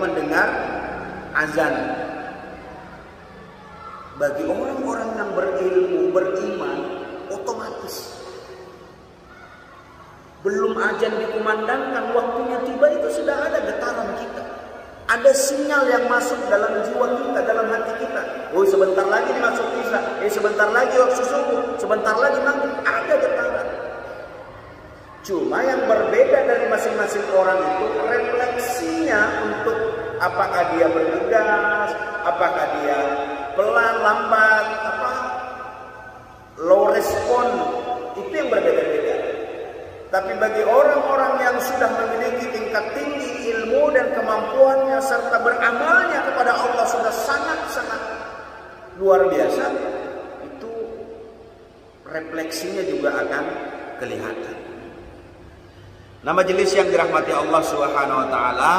mendengar azan. Bagi orang-orang yang berilmu, beriman, otomatis belum azan dikumandangkan, waktunya tiba itu sudah ada getaran kita. Ada sinyal yang masuk dalam jiwa kita, dalam hati kita. Oh, sebentar lagi masuk isya, sebentar lagi waktu subuh, sebentar lagi maghrib, ada getaran. Cuma yang berbeda dari masing-masing orang itu refleksinya untuk apakah dia bergegas, apakah dia pelan, lambat, low respon, itu yang berbeda-beda. Tapi bagi orang-orang yang sudah memiliki tingkat tinggi ilmu dan kemampuannya serta beramalnya kepada Allah sudah sangat-sangat luar biasa, itu refleksinya juga akan kelihatan. Nah, majelis yang dirahmati Allah Subhanahu wa taala,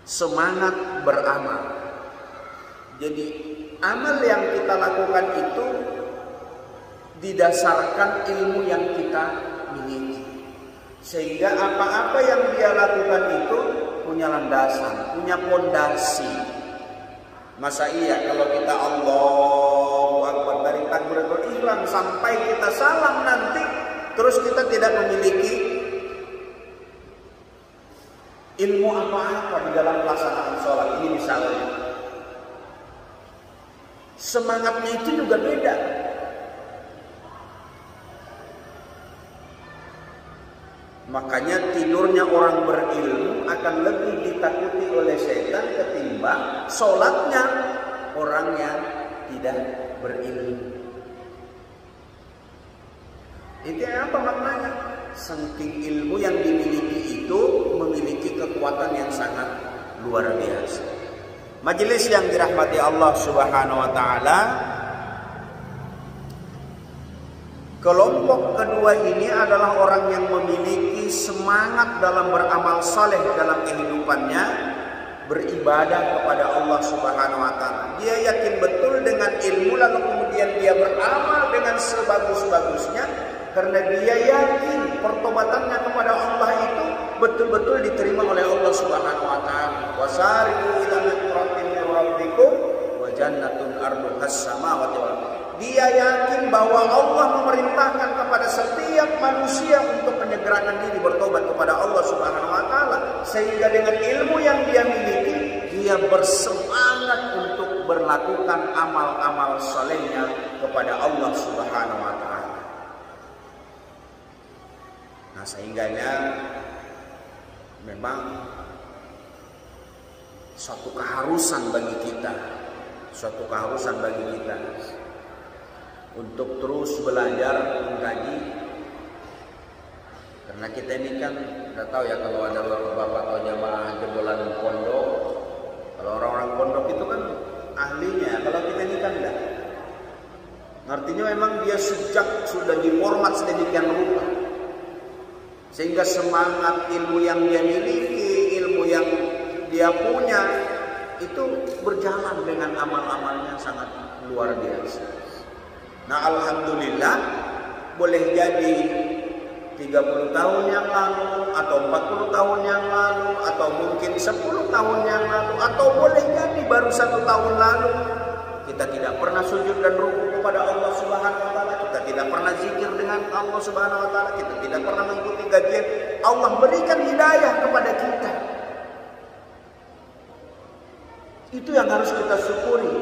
semangat beramal. Jadi amal yang kita lakukan itu didasarkan ilmu yang kita miliki, sehingga apa-apa yang dia lakukan itu punya landasan, punya pondasi. Masa iya kalau kita Allahu Akbar dari takbiratul ihram sampai kita salam nanti terus kita tidak memiliki ilmu apa-apa di dalam pelaksanaan sholat ini misalnya, semangatnya itu juga beda. Makanya tidurnya orang berilmu akan lebih ditakuti oleh setan ketimbang sholatnya orang yang tidak berilmu. Itu apa maknanya? Saking ilmu yang dimiliki itu memiliki kekuatan yang sangat luar biasa. Majelis yang dirahmati Allah Subhanahu wa taala, kelompok kedua ini adalah orang yang memiliki semangat dalam beramal saleh dalam kehidupannya, beribadah kepada Allah Subhanahu wa taala. Dia yakin betul dengan ilmu lalu kemudian dia beramal dengan sebagus-bagusnya karena dia yakin pertobatannya kepada Allah itu betul-betul diterima oleh Allah Subhanahu wa taala. Wasari'u ila maghfiratin min rabbikum wa jannatun arduhas samawati wal ardh. Dia yakin bahwa Allah memerintahkan kepada setiap manusia untuk menyegerakan diri bertobat kepada Allah Subhanahu wa taala, sehingga dengan ilmu yang dia miliki dia bersemangat untuk melakukan amal-amal salehnya kepada Allah Subhanahu wa taala. Nah, sehingganya memang suatu keharusan bagi kita untuk terus belajar mengkaji, karena kita ini kan nggak tahu ya kalau ada bapak-bapak atau jamaah jebolan pondok. Kalau orang-orang pondok itu kan ahlinya, kalau kita ini kan enggak. Artinya memang dia sejak sudah diformat sedemikian rupa, sehingga semangat ilmu yang dia miliki, ilmu yang dia punya itu berjalan dengan amal-amalnya sangat luar biasa. Nah, alhamdulillah, boleh jadi 30 tahun yang lalu atau 40 tahun yang lalu atau mungkin 10 tahun yang lalu atau boleh jadi baru 1 tahun lalu kita tidak pernah sujud dan rukuk kepada Allah Subhanahu wa taala, kita tidak pernah zikir dengan Allah Subhanahu wa taala, kita tidak pernah mengikuti kajian. Allah berikan hidayah kepada kita. Itu yang harus kita syukuri.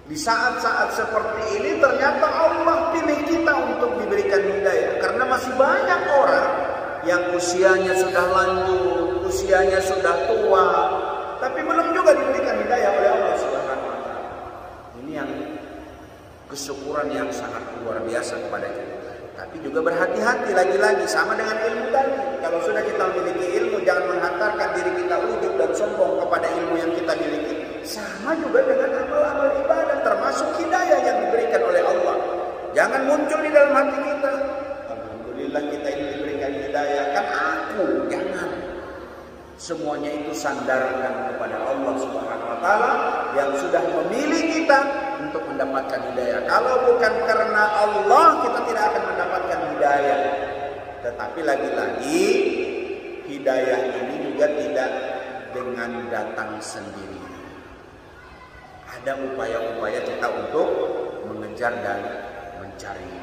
Di saat-saat seperti ini ternyata Allah pilih kita untuk diberikan hidayah. Karena masih banyak orang yang usianya sudah lanjut, usianya sudah tua, tapi belum juga diberikan hidayah oleh Allah Subhanahu wa taala. Ini yang kesyukuran yang sangat luar biasa kepada kita. Tapi juga berhati-hati lagi-lagi sama dengan ilmu tadi. Kalau sudah kita memiliki ilmu, jangan menghantarkan diri kita ujub dan sombong kepada ilmu yang kita miliki. Sama juga dengan amal-amal ibadah, termasuk hidayah yang diberikan oleh Allah. Jangan muncul di dalam hati kita, alhamdulillah kita ini diberikan hidayah, kan aku. Jangan. Semuanya itu sandarkan kepada Allah Subhanahu wa taala yang sudah memilih kita untuk mendapatkan hidayah. Kalau bukan karena Allah, kita tidak akan mendapatkan hidayah. Tetapi lagi-lagi juga tidak dengan datang sendiri. Ada upaya-upaya kita untuk mengejar dan mencari.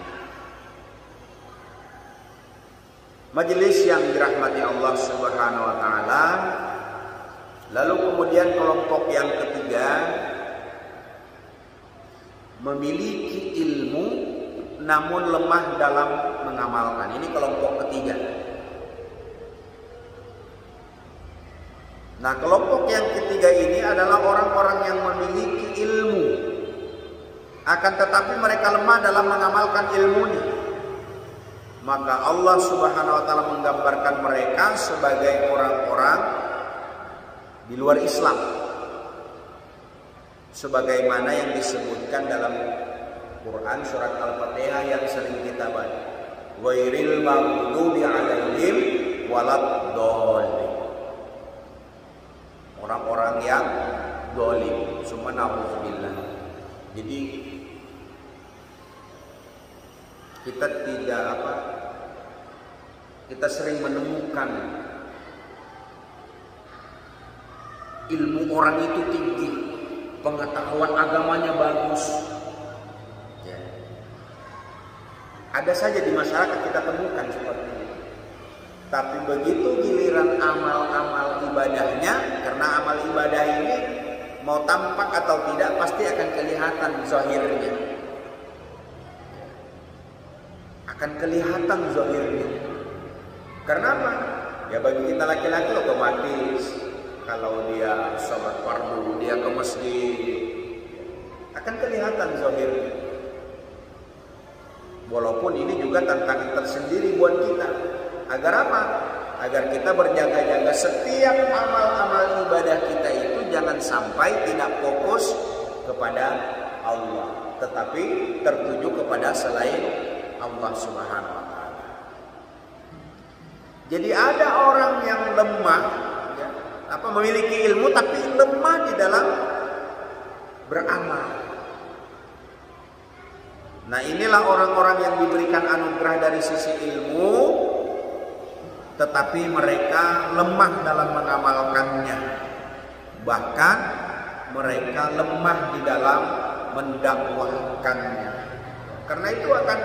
Majelis yang dirahmati Allah Subhanahu wa taala. Lalu kemudian kelompok yang ketiga, memiliki ilmu namun lemah dalam mengamalkan. Ini kelompok ketiga. Nah, kelompok yang ketiga ini adalah orang-orang yang memiliki ilmu, akan tetapi mereka lemah dalam mengamalkan ilmunya. Maka Allah Subhanahu wa taala menggambarkan mereka sebagai orang-orang di luar Islam, sebagaimana yang disebutkan dalam Quran surat Al-Fatihah yang sering kita baca, ghairil maghdubi 'alaihim waladdallin. Orang-orang yang zalim, summa na'udzubillah. Jadi kita sering menemukan ilmu orang itu tinggi, pengetahuan agamanya bagus. Ya. Ada saja di masyarakat kita temukan seperti ini. Tapi begitu giliran amal-amal ibadahnya, karena amal ibadah ini mau tampak atau tidak pasti akan kelihatan zahirnya. Akan kelihatan zahirnya. Karena apa? Ya bagi kita laki-laki otomatis kalau dia sholat fardu, dia ke masjid, akan kelihatan zahirnya. Walaupun ini juga tantangan tersendiri buat kita. Agar apa? Agar kita berjaga-jaga setiap amal-amal ibadah kita itu jangan sampai tidak fokus kepada Allah, tetapi tertuju kepada selain Allah Subhanahu wa taala. Jadi ada orang yang lemah, ya, memiliki ilmu tapi lemah di dalam beramal. Nah, inilah orang-orang yang diberikan anugerah dari sisi ilmu, tetapi mereka lemah dalam mengamalkannya. Bahkan mereka lemah di dalam mendakwahkannya. Karena itu akan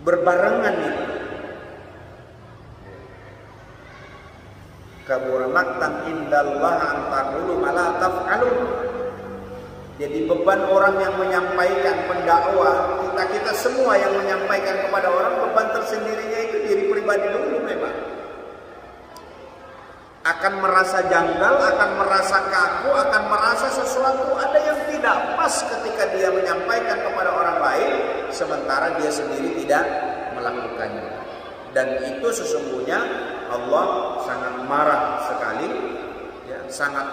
berbarengan itu. Kabura maqtan indallah an taqulu ma la taf'alun. Jadi beban orang yang menyampaikan pendakwah, kita semua yang menyampaikan kepada orang, beban tersendirinya itu diri pribadi dulu memang. Akan merasa janggal, akan merasa kaku, akan merasa sesuatu ada yang tidak pas ketika dia menyampaikan kepada orang lain, sementara dia sendiri tidak melakukannya. Dan itu sesungguhnya Allah sangat marah sekali, ya, sangat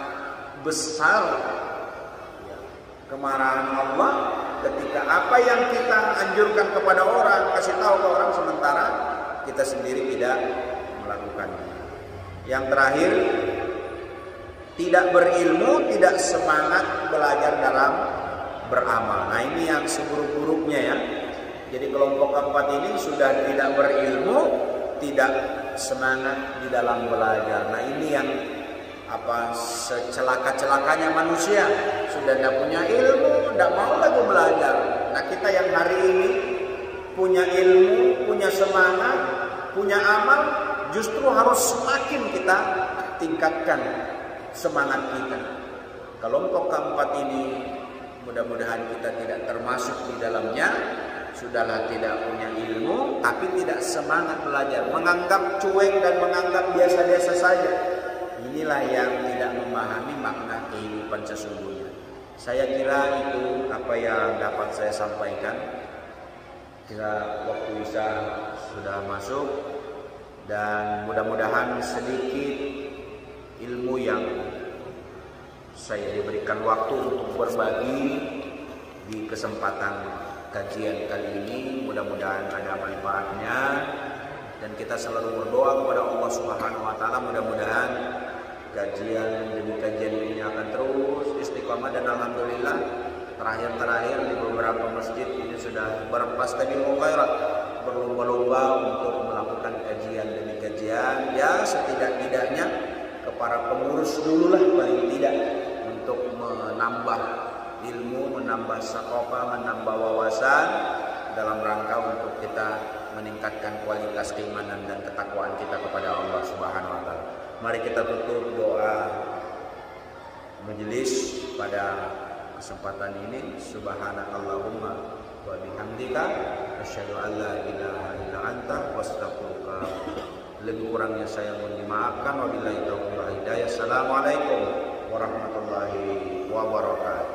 besar kemarahan Allah ketika apa yang kita anjurkan kepada orang, kasih tahu ke orang, sementara kita sendiri tidak melakukannya. Yang terakhir, tidak berilmu, tidak semangat belajar dalam beramal. Nah, ini yang seburuk-buruknya ya. Jadi kelompok keempat ini sudah tidak berilmu, tidak semangat di dalam belajar. Nah, ini yang secelaka-celakanya manusia, sudah tidak punya ilmu, tidak mau lagi belajar. Nah, kita yang hari ini punya ilmu, punya semangat, punya amal, justru harus semakin kita tingkatkan semangat kita. Kelompok keempat ini mudah-mudahan kita tidak termasuk di dalamnya. Sudahlah tidak punya ilmu, tapi tidak semangat belajar, menganggap cuek dan menganggap biasa-biasa saja. Inilah yang tidak memahami makna kehidupan sesungguhnya. Saya kira itu apa yang dapat saya sampaikan. Kira waktu isya sudah masuk, dan mudah-mudahan sedikit ilmu yang saya diberikan waktu untuk berbagi di kesempatan kajian kali ini, mudah-mudahan ada manfaatnya, dan kita selalu berdoa kepada Allah Subhanahu wa taala mudah-mudahan kajian demi kajian ini akan terus istiqamah. Dan alhamdulillah terakhir-terakhir di beberapa masjid ini sudah berpastabiqul khairat, berlomba-lomba untuk melakukan kajian demi kajian, ya setidak-tidaknya ke para pengurus dululah paling tidak untuk menambah ilmu, menambah sakofah, menambah wawasan dalam rangka untuk kita meningkatkan kualitas keimanan dan ketakwaan kita kepada Allah Subhanahu wa taala. Mari kita tutup doa majelis pada kesempatan ini. Subhanakallahumma wa bihamdika asyhadu an la ilaha illa anta wastaghfiruka. Lebih kurangnya saya mohon dimaafkan. Wabillahi taufiq wal hidayah. Assalamualaikum warahmatullahi wabarakatuh.